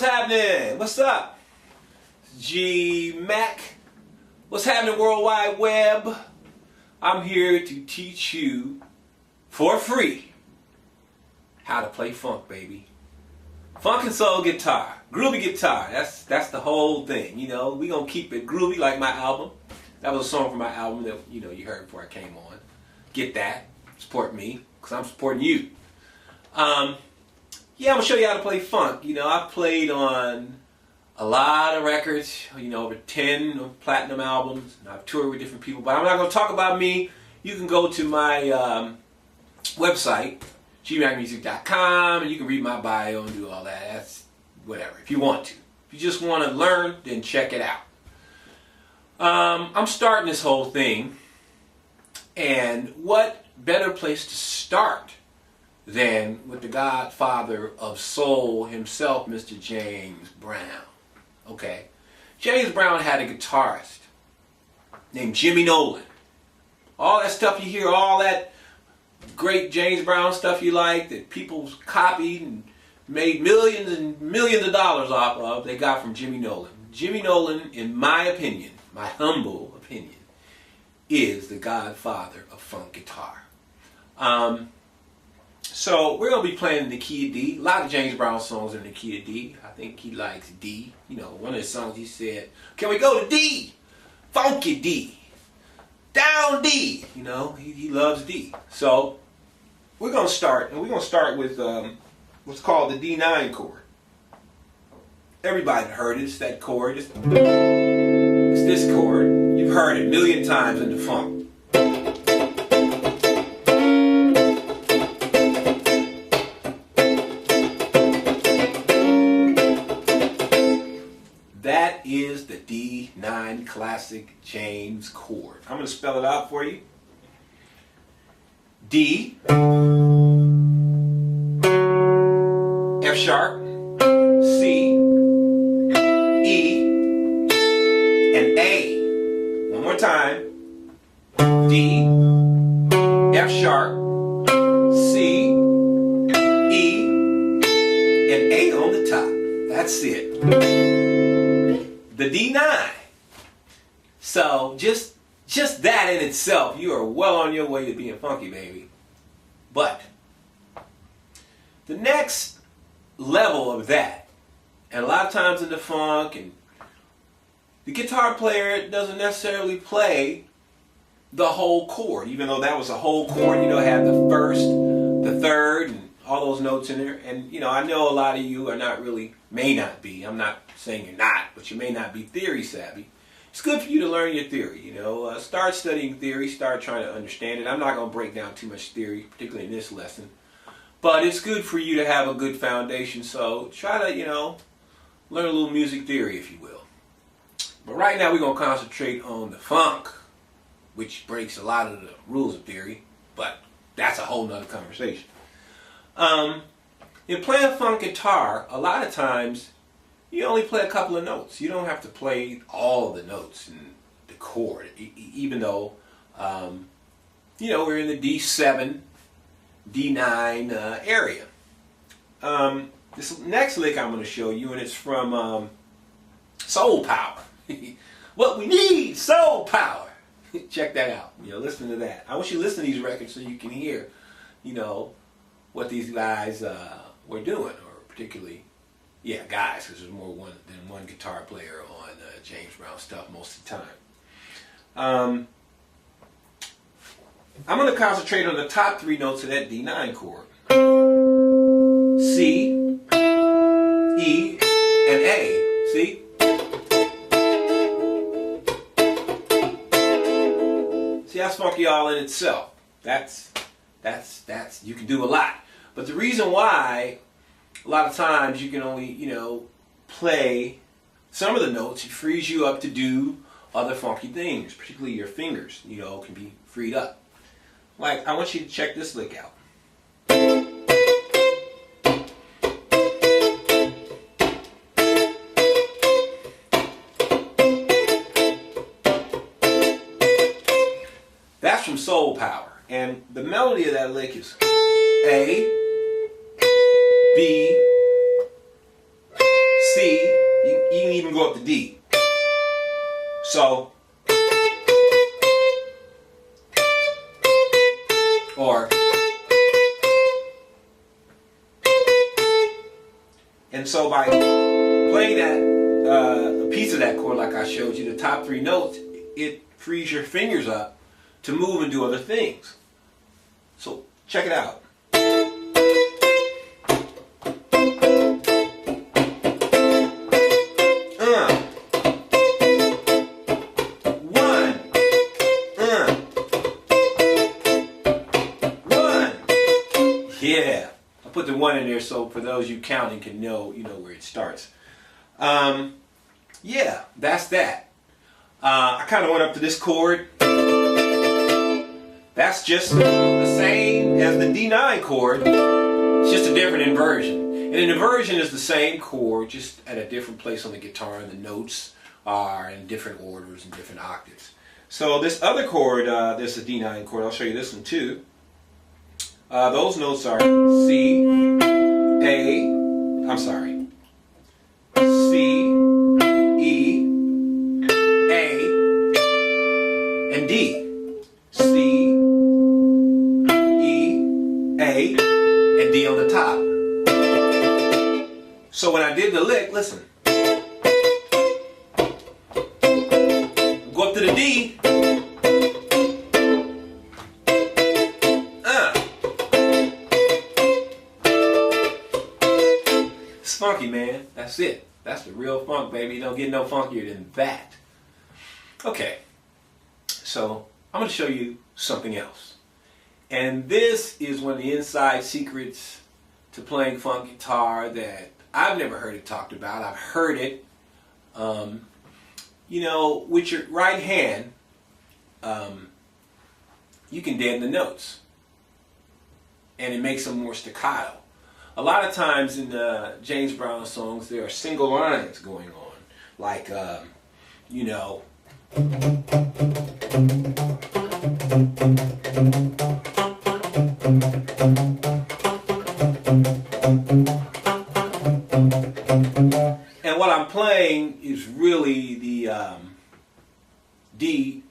what's happening? What's up? Mack. What's happening, World Wide Web? I'm here to teach you for free how to play funk, baby. Funk and soul guitar, groovy guitar. That's the whole thing. You know, we gonna keep it groovy like my album. That was a song from my album that you heard before I came on. Get that, support me, cause I'm supporting you. Yeah, I'm gonna show you how to play funk. You know, I've played on a lot of records. Over 10 platinum albums. And I've toured with different people, but I'm not gonna talk about me. You can go to my website, gmackmusic.com, and you can read my bio and do all that. That's whatever, if you want to. If you just want to learn, then check it out. I'm starting this whole thing, and what better place to start than with the godfather of soul himself, Mr. James Brown. Okay, James Brown had a guitarist named Jimmy Nolan. All that stuff you hear, all that great James Brown stuff you like that people copied and made millions and millions of dollars off of, they got from Jimmy Nolan. Jimmy Nolan, in my opinion, my humble opinion, is the godfather of funk guitar. So we're going to be playing in the key of D. A lot of James Brown songs are in the key of D. I think he likes D. One of his songs he said, "Can we go to D? Funky D. Down D." He loves D. So we're going to start, and we're going to start with what's called the D9 chord. Everybody heard it. It's that chord. It's this chord. You've heard it a million times in the funk. That is the D9 classic James chord. I'm going to spell it out for you. D, F sharp, C, E, and A. One more time. D, F sharp, C, E, and A on the top. That's it. The D9. So just that in itself, you are well on your way to being funky, baby. But the next level of that, and a lot of times in the funk, and the guitar player doesn't necessarily play the whole chord, even though that was a whole chord. Had the first, the third, and all those notes in there. And I know a lot of you are not really, may not be. I'm not saying you're not, but you may not be theory savvy. It's good for you to learn your theory. Start studying theory. Start trying to understand it. I'm not going to break down too much theory, particularly in this lesson. But it's good for you to have a good foundation. So try to, learn a little music theory, if you will. But right now we're going to concentrate on the funk, which breaks a lot of the rules of theory. But that's a whole nother conversation. In playing funk guitar, a lot of times you only play a couple of notes. You don't have to play all of the notes in the chord, even though we're in the D7, D9 area. This next lick I'm going to show you, and it's from Soul Power. What we need, soul power. Check that out. Listen to that. I want you to listen to these records so you can hear, what these guys were doing, or particularly, guys, because there's more than one guitar player on James Brown stuff most of the time. I'm going to concentrate on the top three notes of that D9 chord. C, E, and A. See? See, that's funky all in itself. That's you can do a lot. But the reason why a lot of times you can only, play some of the notes, it frees you up to do other funky things, particularly your fingers, can be freed up. Like, I want you to check this lick out. That's from Soul Power. And the melody of that lick is A, B, C, And so by playing that a piece of that chord like I showed you, the top 3 notes, it frees your fingers up to move and do other things. So check it out. Yeah, I put the 1 in there so for those you counting can know, where it starts. Yeah, that's that. I kind of went up to this chord. That's just the same as the D9 chord. It's just a different inversion. And an inversion is the same chord, just at a different place on the guitar, and the notes are in different orders and different octaves. So this other chord, this is a D9 chord. I'll show you this one too. Those notes are C, A, I'm sorry, C, E, A, and D. C, E, A, and D on the top. So when I did the lick, listen. Go up to the D. It's funky, man. That's it. That's the real funk, baby. You don't get no funkier than that. Okay. So I'm going to show you something else. And this is one of the inside secrets to playing funk guitar that I've never heard it talked about. I've heard it, with your right hand, you can deaden the notes. And it makes them more staccato. A lot of times in James Brown songs, there are single lines going on. Like, and what I'm playing is really the D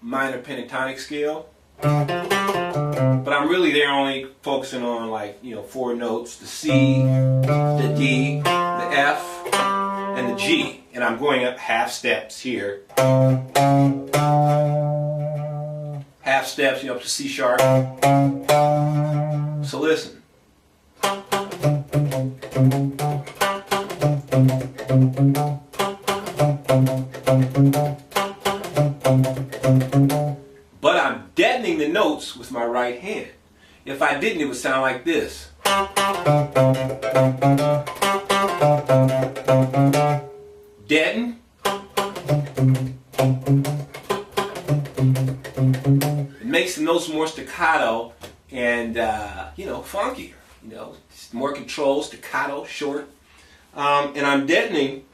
minor pentatonic scale. But I'm really there only focusing on 4 notes, the C, the D, the F, and the G. And I'm going up half steps here. Half steps, up to C sharp. So listen. But I'm deadening the notes with my right hand. If I didn't, it would sound like this. Deaden. It makes the notes more staccato and, funkier. More control, staccato, short. And I'm deadening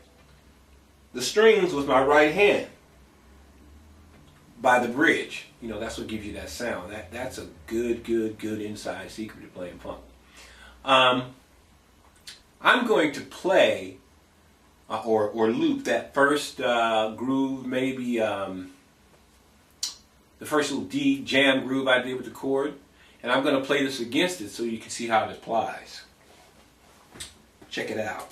the strings with my right hand by the bridge. That's what gives you that sound. That's a good inside secret to playing funk. I'm going to play or loop that first groove, maybe the first little D jam groove I did with the chord, and I'm going to play this against it so you can see how it applies. Check it out.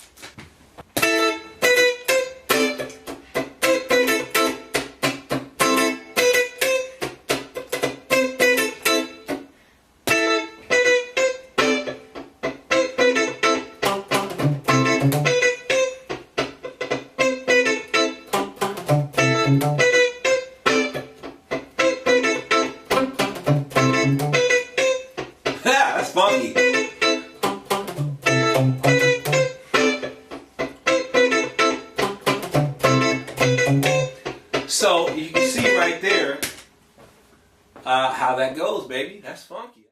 That's funky. So you can see right there how that goes, baby. That's funky.